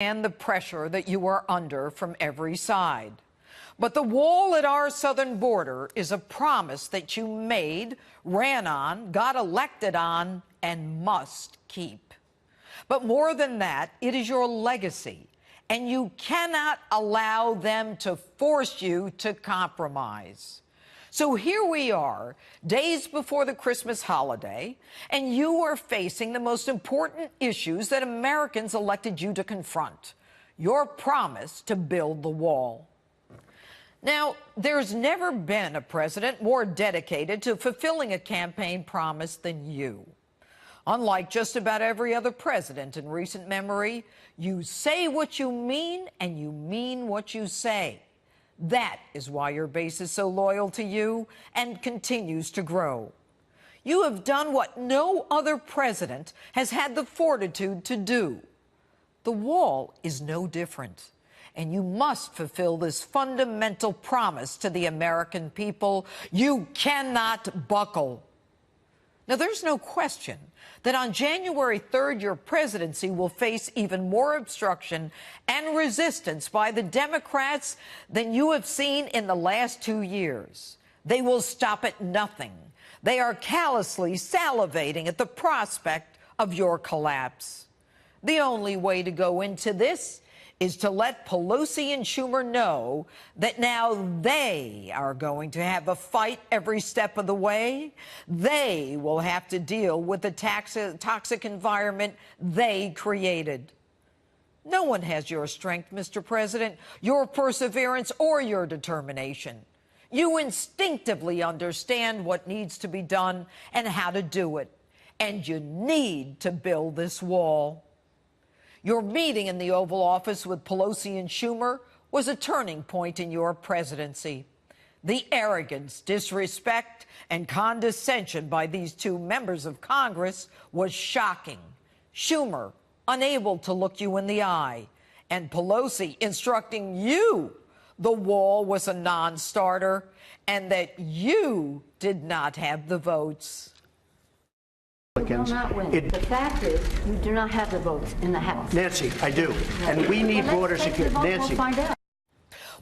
And the pressure that you are under from every side. But the wall at our southern border is a promise that you made, ran on, got elected on, and must keep. But more than that, it is your legacy, and you cannot allow them to force you to compromise. So here we are, days before the Christmas holiday, and you are facing the most important issues that Americans elected you to confront: your promise to build the wall. Now, there's never been a president more dedicated to fulfilling a campaign promise than you. Unlike just about every other president in recent memory, you say what you mean and you mean what you say. That is why your base is so loyal to you and continues to grow. You have done what no other president has had the fortitude to do. The wall is no different, and you must fulfill this fundamental promise to the American people. You cannot buckle. Now, there's no question that on January 3rd, your presidency will face even more obstruction and resistance by the Democrats than you have seen in the last 2 years. They will stop at nothing. They are callously salivating at the prospect of your collapse. The only way to go into this is to let Pelosi and Schumer know that now they are going to have a fight every step of the way. They will have to deal with the toxic environment they created. No one has your strength, Mr. President, your perseverance, or your determination. You instinctively understand what needs to be done and how to do it. And you need to build this wall. Your meeting in the Oval Office with Pelosi and Schumer was a turning point in your presidency. The arrogance, disrespect, and condescension by these two members of Congress was shocking. Schumer unable to look you in the eye, and Pelosi instructing you the wall was a non-starter and that you did not have the votes. You will not win. The fact is, you do not have the votes in the House. Nancy, I do. And we need border security. Nancy. We'll find out.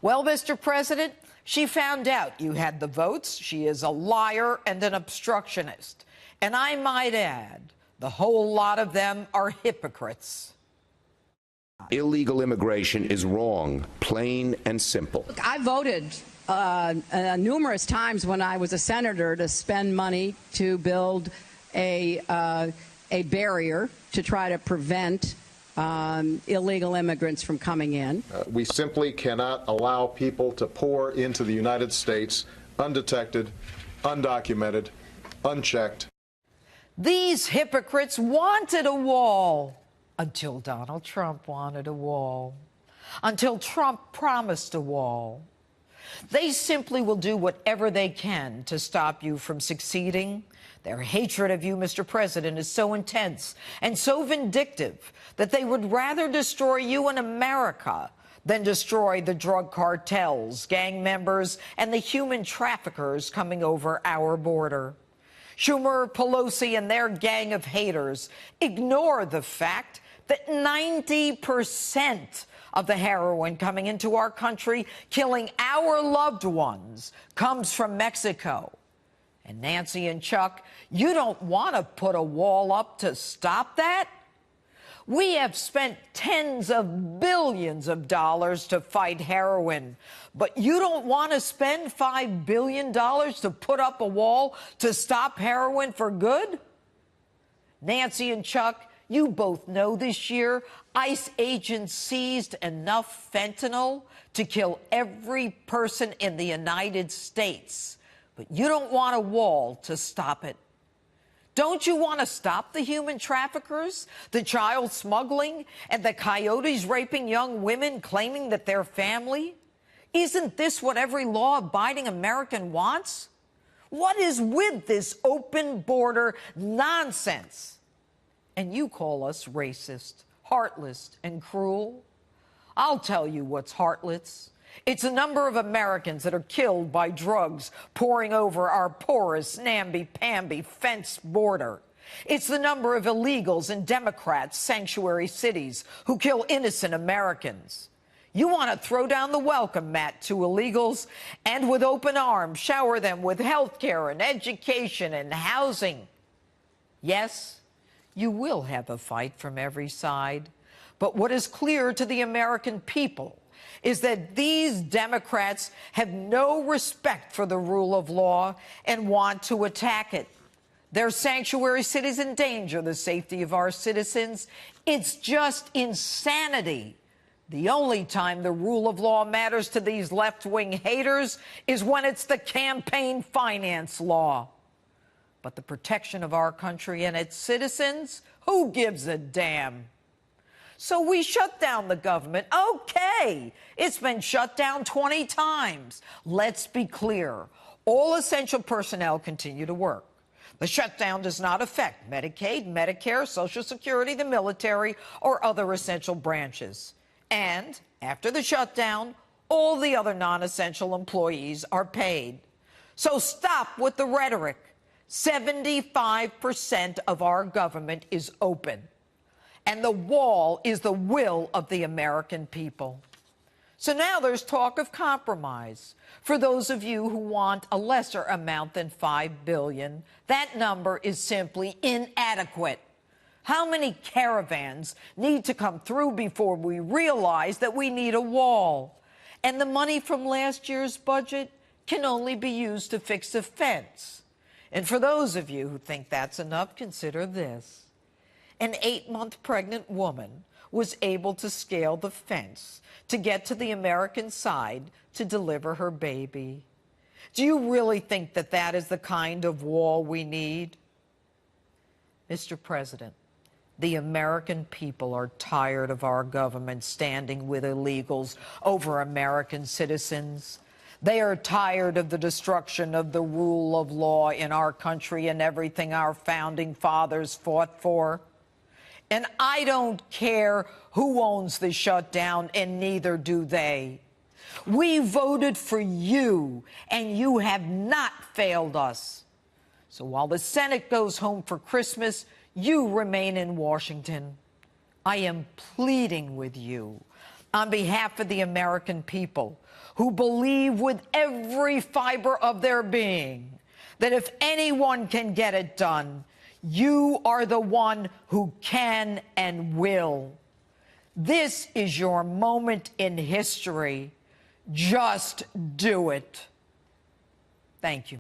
Well, Mr. President, she found out you had the votes. She is a liar and an obstructionist. And I might add, the whole lot of them are hypocrites. Illegal immigration is wrong, plain and simple. Look, I voted numerous times when I was a senator to spend money to build a barrier to try to prevent illegal immigrants from coming in. We simply cannot allow people to pour into the United States undetected, undocumented, unchecked. These hypocrites wanted a wall until Donald Trump wanted a wall, until Trump promised a wall. They simply will do whatever they can to stop you from succeeding. Their hatred of you, Mr. President, is so intense and so vindictive that they would rather destroy you and America than destroy the drug cartels, gang members, and the human traffickers coming over our border. Schumer, Pelosi, and their gang of haters ignore the fact that 90% of the heroin coming into our country, killing our loved ones, comes from Mexico. And Nancy and Chuck, you don't want to put a wall up to stop that? We have spent tens of billions of dollars to fight heroin, but you don't want to spend $5 billion to put up a wall to stop heroin for good? Nancy and Chuck, you both know this year ICE agents seized enough fentanyl to kill every person in the United States. But you don't want a wall to stop it. Don't you want to stop the human traffickers, the child smuggling, and the coyotes raping young women claiming that they're family? Isn't this what every law-abiding American wants? What is with this open border nonsense? And you call us racist, heartless, and cruel? I'll tell you what's heartless. It's a number of Americans that are killed by drugs pouring over our porous, namby-pamby fenced border. It's the number of illegals in Democrats' sanctuary cities who kill innocent Americans. You want to throw down the welcome mat to illegals and with open arms shower them with health care and education and housing. Yes, you will have a fight from every side. But what is clear to the American people is that these Democrats have no respect for the rule of law and want to attack it. Their sanctuary cities endanger the safety of our citizens. It's just insanity. The only time the rule of law matters to these left-wing haters is when it's the campaign finance law. But the protection of our country and its citizens, who gives a damn? So we shut down the government. Okay, it's been shut down 20 times. Let's be clear. All essential personnel continue to work. The shutdown does not affect Medicaid, Medicare, Social Security, the military, or other essential branches. And after the shutdown, all the other non-essential employees are paid. So stop with the rhetoric. 75% of our government is open. And the wall is the will of the American people. So now there's talk of compromise. For those of you who want a lesser amount than $5 billion, that number is simply inadequate. How many caravans need to come through before we realize that we need a wall? And the money from last year's budget can only be used to fix a fence. And for those of you who think that's enough, consider this. An 8-month pregnant woman was able to scale the fence to get to the American side to deliver her baby. Do you really think that that is the kind of wall we need? Mr. President, the American people are tired of our government standing with illegals over American citizens. They are tired of the destruction of the rule of law in our country and everything our founding fathers fought for. And I don't care who owns the shutdown, and neither do they. We voted for you, and you have not failed us. So while the Senate goes home for Christmas, you remain in Washington. I am pleading with you on behalf of the American people who believe with every fiber of their being that if anyone can get it done, you are the one who can and will. This is your moment in history. Just do it. Thank you.